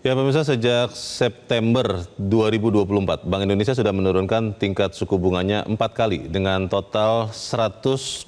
Ya pemirsa, sejak September 2024, Bank Indonesia sudah menurunkan tingkat suku bunganya 4 kali dengan total 125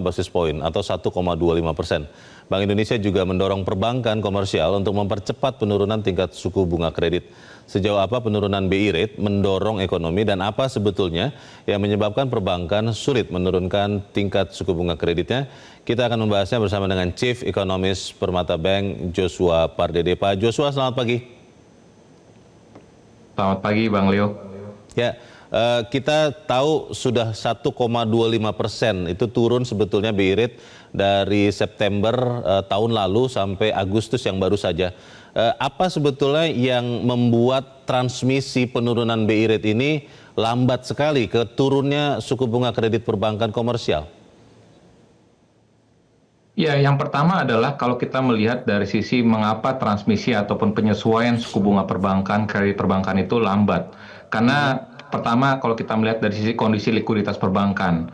basis poin atau 1,25%. Bank Indonesia juga mendorong perbankan komersial untuk mempercepat penurunan tingkat suku bunga kredit. Sejauh apa penurunan BI rate mendorong ekonomi dan apa sebetulnya yang menyebabkan perbankan sulit menurunkan tingkat suku bunga kreditnya? Kita akan membahasnya bersama dengan Chief Economist Permata Bank, Joshua Pardede. Pak Joshua, selamat pagi. Selamat pagi, Bang Leo. Ya, kita tahu sudah 1,25% itu turun sebetulnya BI rate dari September tahun lalu sampai Agustus yang baru saja. Apa sebetulnya yang membuat transmisi penurunan BI rate ini lambat sekali ke turunnya suku bunga kredit perbankan komersial? Ya, yang pertama adalah kalau kita melihat dari sisi mengapa transmisi ataupun penyesuaian suku bunga perbankan, kredit perbankan itu lambat. Karena pertama kalau kita melihat dari sisi kondisi likuiditas perbankan.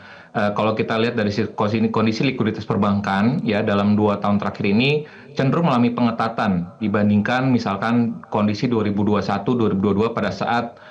Kalau kita lihat dari sisi kondisi likuiditas perbankan, ya dalam 2 tahun terakhir ini cenderung mengalami pengetatan dibandingkan misalkan kondisi 2021-2022 pada saat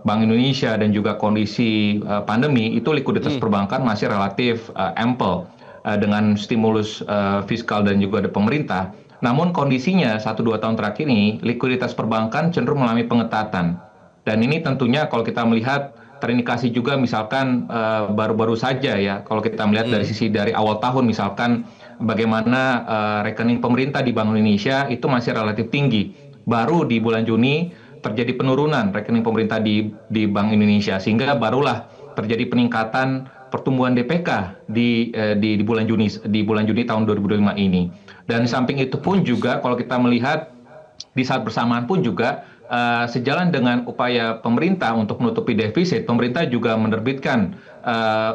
Bank Indonesia dan juga kondisi pandemi itu likuiditas perbankan masih relatif ample dengan stimulus fiskal dan juga dari pemerintah. Namun kondisinya 1-2 tahun terakhir ini likuiditas perbankan cenderung mengalami pengetatan. Dan ini tentunya kalau kita melihat terindikasi juga misalkan baru-baru saja ya kalau kita melihat dari awal tahun misalkan bagaimana rekening pemerintah di Bank Indonesia itu masih relatif tinggi. Baru di bulan Juni terjadi penurunan rekening pemerintah di Bank Indonesia sehingga barulah terjadi peningkatan pertumbuhan DPK di bulan Juni tahun 2025 ini. Dan di samping itu pun juga kalau kita melihat di saat bersamaan pun juga sejalan dengan upaya pemerintah untuk menutupi defisit, pemerintah juga menerbitkan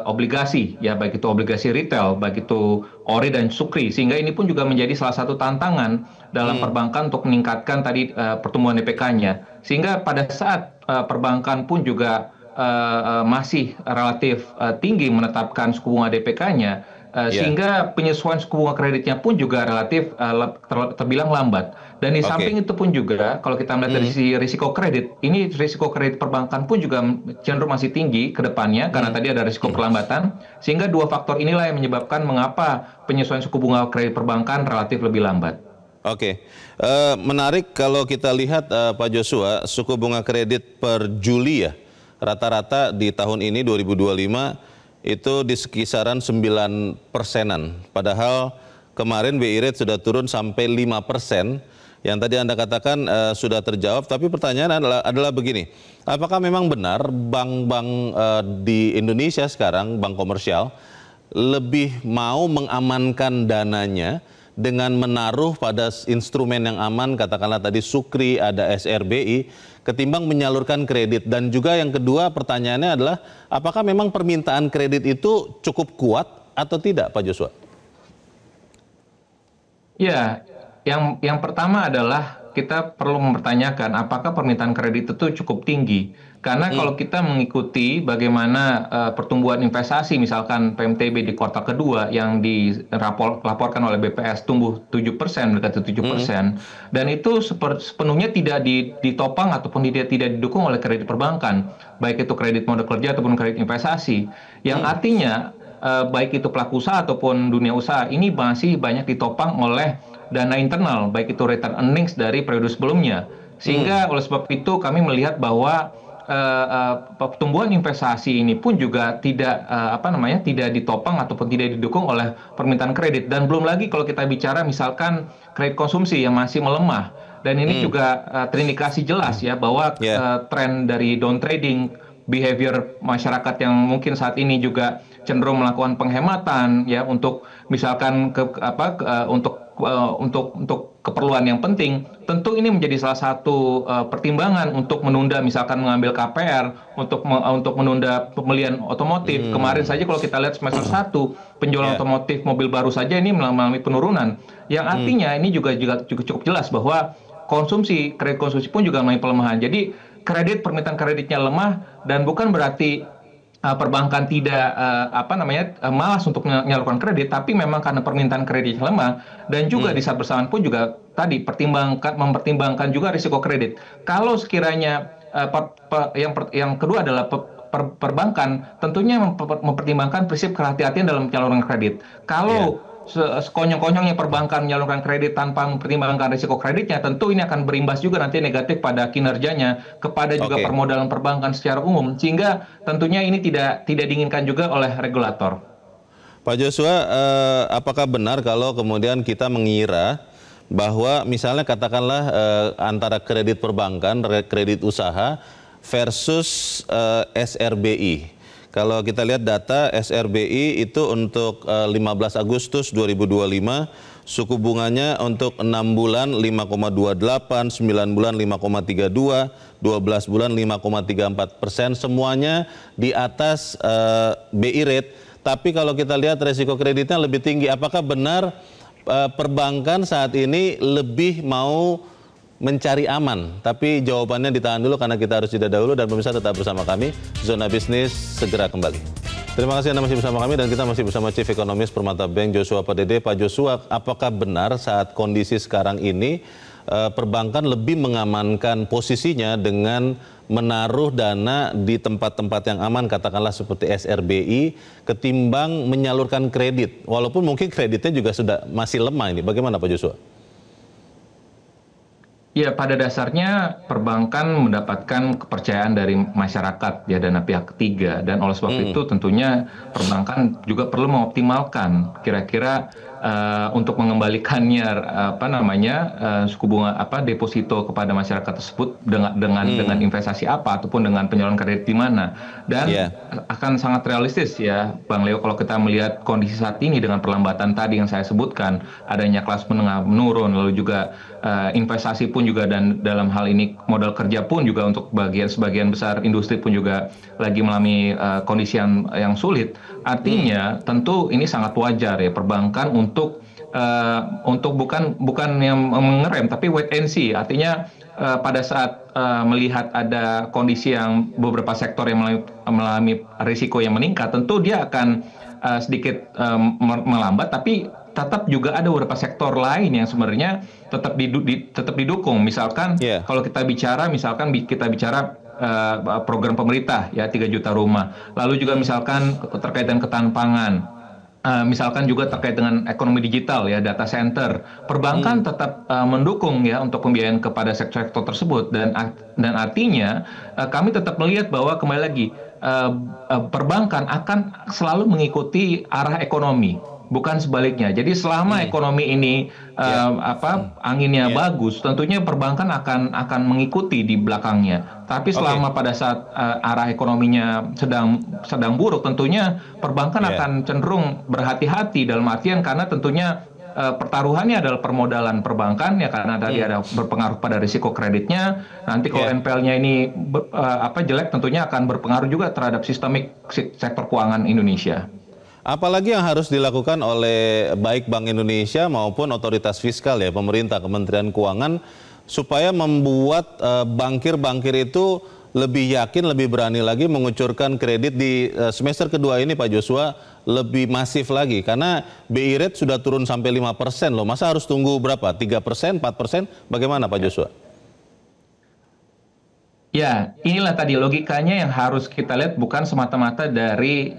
obligasi, ya baik itu obligasi retail, baik itu ORI dan SUKRI, sehingga ini pun juga menjadi salah satu tantangan dalam perbankan untuk meningkatkan tadi pertumbuhan DPK-nya. Sehingga pada saat perbankan pun juga masih relatif tinggi menetapkan suku bunga DPK-nya, sehingga penyesuaian suku bunga kreditnya pun juga relatif terbilang lambat. Dan di samping itu pun juga kalau kita melihat dari sisi risiko kredit, ini risiko kredit perbankan pun juga cenderung masih tinggi ke depannya karena tadi ada risiko perlambatan, sehingga 2 faktor inilah yang menyebabkan mengapa penyesuaian suku bunga kredit perbankan relatif lebih lambat. Menarik kalau kita lihat Pak Joshua, suku bunga kredit per Juli ya, rata-rata di tahun ini 2025 itu di kisaran 9%-an. Padahal kemarin BI rate sudah turun sampai 5%. Yang tadi Anda katakan sudah terjawab, tapi pertanyaan adalah begini. Apakah memang benar bank-bank di Indonesia sekarang, bank komersial, lebih mau mengamankan dananya dengan menaruh pada instrumen yang aman, katakanlah tadi SUKRI, ada SRBI, ketimbang menyalurkan kredit? Dan juga yang kedua pertanyaannya adalah, apakah memang permintaan kredit itu cukup kuat atau tidak, Pak Joshua? Ya, yang pertama adalah kita perlu mempertanyakan apakah permintaan kredit itu cukup tinggi. Karena kalau kita mengikuti bagaimana pertumbuhan investasi, misalkan PMTB di kuartal kedua yang dilaporkan oleh BPS tumbuh 7%, mendekati 7%, dan itu sepenuhnya tidak ditopang ataupun tidak didukung oleh kredit perbankan, baik itu kredit modal kerja ataupun kredit investasi. Yang artinya baik itu pelaku usaha ataupun dunia usaha ini masih banyak ditopang oleh dana internal, baik itu return earnings dari periode sebelumnya. Sehingga oleh sebab itu kami melihat bahwa pertumbuhan investasi ini pun juga tidak tidak ditopang ataupun tidak didukung oleh permintaan kredit. Dan belum lagi kalau kita bicara misalkan kredit konsumsi yang masih melemah, dan ini juga terindikasi jelas ya bahwa tren dari down trading, behavior masyarakat yang mungkin saat ini juga cenderung melakukan penghematan ya untuk misalkan untuk keperluan yang penting, tentu ini menjadi salah satu pertimbangan untuk menunda misalkan mengambil KPR, untuk menunda pembelian otomotif. Kemarin saja kalau kita lihat semester 1 penjualan otomotif mobil baru saja ini mengalami penurunan, yang artinya ini juga cukup jelas bahwa kredit konsumsi pun juga mengalami pelemahan. Jadi permintaan kreditnya lemah, dan bukan berarti perbankan tidak malas untuk menyalurkan kredit, tapi memang karena permintaan kredit lemah dan juga di saat bersamaan pun juga tadi mempertimbangkan juga risiko kredit. Kalau sekiranya yang kedua adalah perbankan tentunya mempertimbangkan prinsip kehati-hatian dalam penyaluran kredit. Kalau sekonyong-konyongnya perbankan menyalurkan kredit tanpa mempertimbangkan risiko kreditnya, tentu ini akan berimbas juga nanti negatif pada kinerjanya, kepada juga permodalan perbankan secara umum, sehingga tentunya ini tidak diinginkan juga oleh regulator. Pak Joshua, apakah benar kalau kemudian kita mengira bahwa misalnya katakanlah antara kredit perbankan, kredit usaha versus SRBI. Kalau kita lihat data SRBI itu untuk 15 Agustus 2025, suku bunganya untuk 6 bulan 5,28, 9 bulan 5,32, 12 bulan 5,34%, semuanya di atas BI rate. Tapi kalau kita lihat resiko kreditnya lebih tinggi. Apakah benar perbankan saat ini lebih mau mencari aman? Tapi jawabannya ditahan dulu karena kita harus jeda dahulu, dan pemirsa tetap bersama kami. Zona Bisnis segera kembali. Terima kasih Anda masih bersama kami, dan kita masih bersama Chief Economist Permata Bank Joshua Pardede. Pak Joshua, apakah benar saat kondisi sekarang ini perbankan lebih mengamankan posisinya dengan menaruh dana di tempat-tempat yang aman, katakanlah seperti SRBI, ketimbang menyalurkan kredit? Walaupun mungkin kreditnya juga sudah masih lemah ini. Bagaimana Pak Joshua? Ya, pada dasarnya perbankan mendapatkan kepercayaan dari masyarakat, ya, dana pihak ketiga, dan oleh sebab itu tentunya perbankan juga perlu mengoptimalkan kira-kira untuk mengembalikannya suku bunga deposito kepada masyarakat tersebut dengan investasi apa ataupun dengan penyaluran kredit di mana. Dan akan sangat realistis ya Bang Leo kalau kita melihat kondisi saat ini dengan perlambatan tadi yang saya sebutkan, adanya kelas menengah menurun, lalu juga investasi pun juga, dan dalam hal ini modal kerja pun juga untuk sebagian besar industri pun juga lagi mengalami kondisi yang sulit. Artinya tentu ini sangat wajar ya perbankan untuk bukan yang mengerem, tapi wait and see. Artinya pada saat melihat ada kondisi yang beberapa sektor yang mengalami risiko yang meningkat, tentu dia akan sedikit melambat, tapi tetap juga ada beberapa sektor lain yang sebenarnya tetap didukung. Misalkan kalau kita bicara program pemerintah ya 3 juta rumah. Lalu juga misalkan terkait dengan ketahanan pangan. Misalkan juga terkait dengan ekonomi digital ya, data center. Perbankan tetap mendukung ya untuk pembiayaan kepada sektor-sektor tersebut, dan artinya kami tetap melihat bahwa kembali lagi perbankan akan selalu mengikuti arah ekonomi, bukan sebaliknya. Jadi selama ekonomi ini anginnya bagus, tentunya perbankan akan mengikuti di belakangnya. Tapi selama pada saat arah ekonominya sedang buruk, tentunya perbankan akan cenderung berhati-hati, dalam artian karena tentunya pertaruhannya adalah permodalan perbankan ya, karena tadi ada berpengaruh pada risiko kreditnya. Nanti kalau NPL-nya ini jelek, tentunya akan berpengaruh juga terhadap sistemik sektor keuangan Indonesia. Apalagi yang harus dilakukan oleh baik Bank Indonesia maupun otoritas fiskal ya, pemerintah, Kementerian Keuangan, supaya membuat bankir-bankir itu lebih yakin, lebih berani lagi mengucurkan kredit di semester kedua ini Pak Joshua, lebih masif lagi. Karena BI rate sudah turun sampai 5% loh. Masa harus tunggu berapa? 3%, 4%? Bagaimana Pak Joshua? Ya, inilah tadi logikanya yang harus kita lihat, bukan semata-mata dari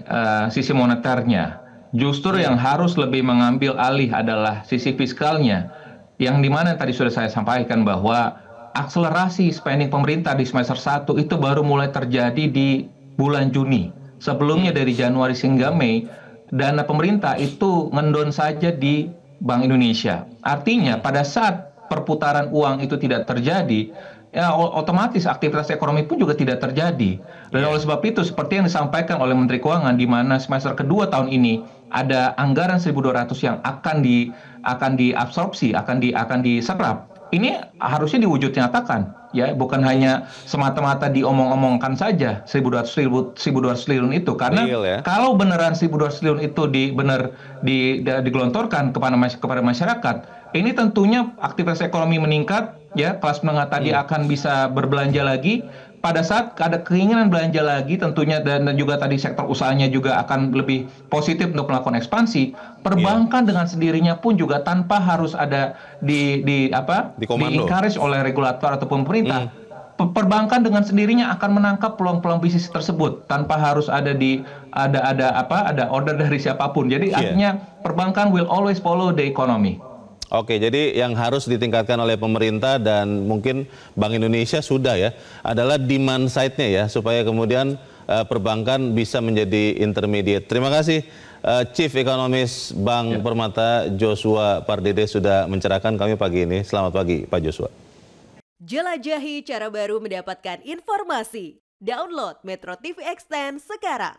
sisi moneternya. Justru yang harus lebih mengambil alih adalah sisi fiskalnya. Yang dimana tadi sudah saya sampaikan bahwa akselerasi spending pemerintah di semester 1 itu baru mulai terjadi di bulan Juni. Sebelumnya dari Januari hingga Mei, dana pemerintah itu ngendon saja di Bank Indonesia. Artinya pada saat perputaran uang itu tidak terjadi, ya otomatis aktivitas ekonomi pun juga tidak terjadi. Dan oleh sebab itu, seperti yang disampaikan oleh Menteri Keuangan, di mana semester kedua tahun ini ada anggaran 1.200 yang akan diabsorpsi, akan diserap. Ini harusnya diwujud nyatakan, ya, bukan hanya semata-mata diomong-omongkan saja 1.200 triliun itu. Karena kalau beneran 1.200 triliun itu digelontorkan kepada masyarakat, ini tentunya aktivitas ekonomi meningkat, ya, kelas menengah tadi akan bisa berbelanja lagi, pada saat ada keinginan belanja lagi tentunya dan juga tadi sektor usahanya juga akan lebih positif untuk melakukan ekspansi, perbankan dengan sendirinya pun juga tanpa harus ada di-encourage oleh regulator ataupun pemerintah. Perbankan dengan sendirinya akan menangkap peluang-peluang bisnis tersebut tanpa harus ada order dari siapapun. Jadi artinya perbankan will always follow the economy. Oke, jadi yang harus ditingkatkan oleh pemerintah dan mungkin Bank Indonesia sudah ya, adalah demand side-nya ya, supaya kemudian perbankan bisa menjadi intermediate. Terima kasih Chief Economist Bank Permata Joshua Pardede sudah mencerahkan kami pagi ini. Selamat pagi Pak Joshua. Jelajahi cara baru mendapatkan informasi. Download Metro TV Extend sekarang.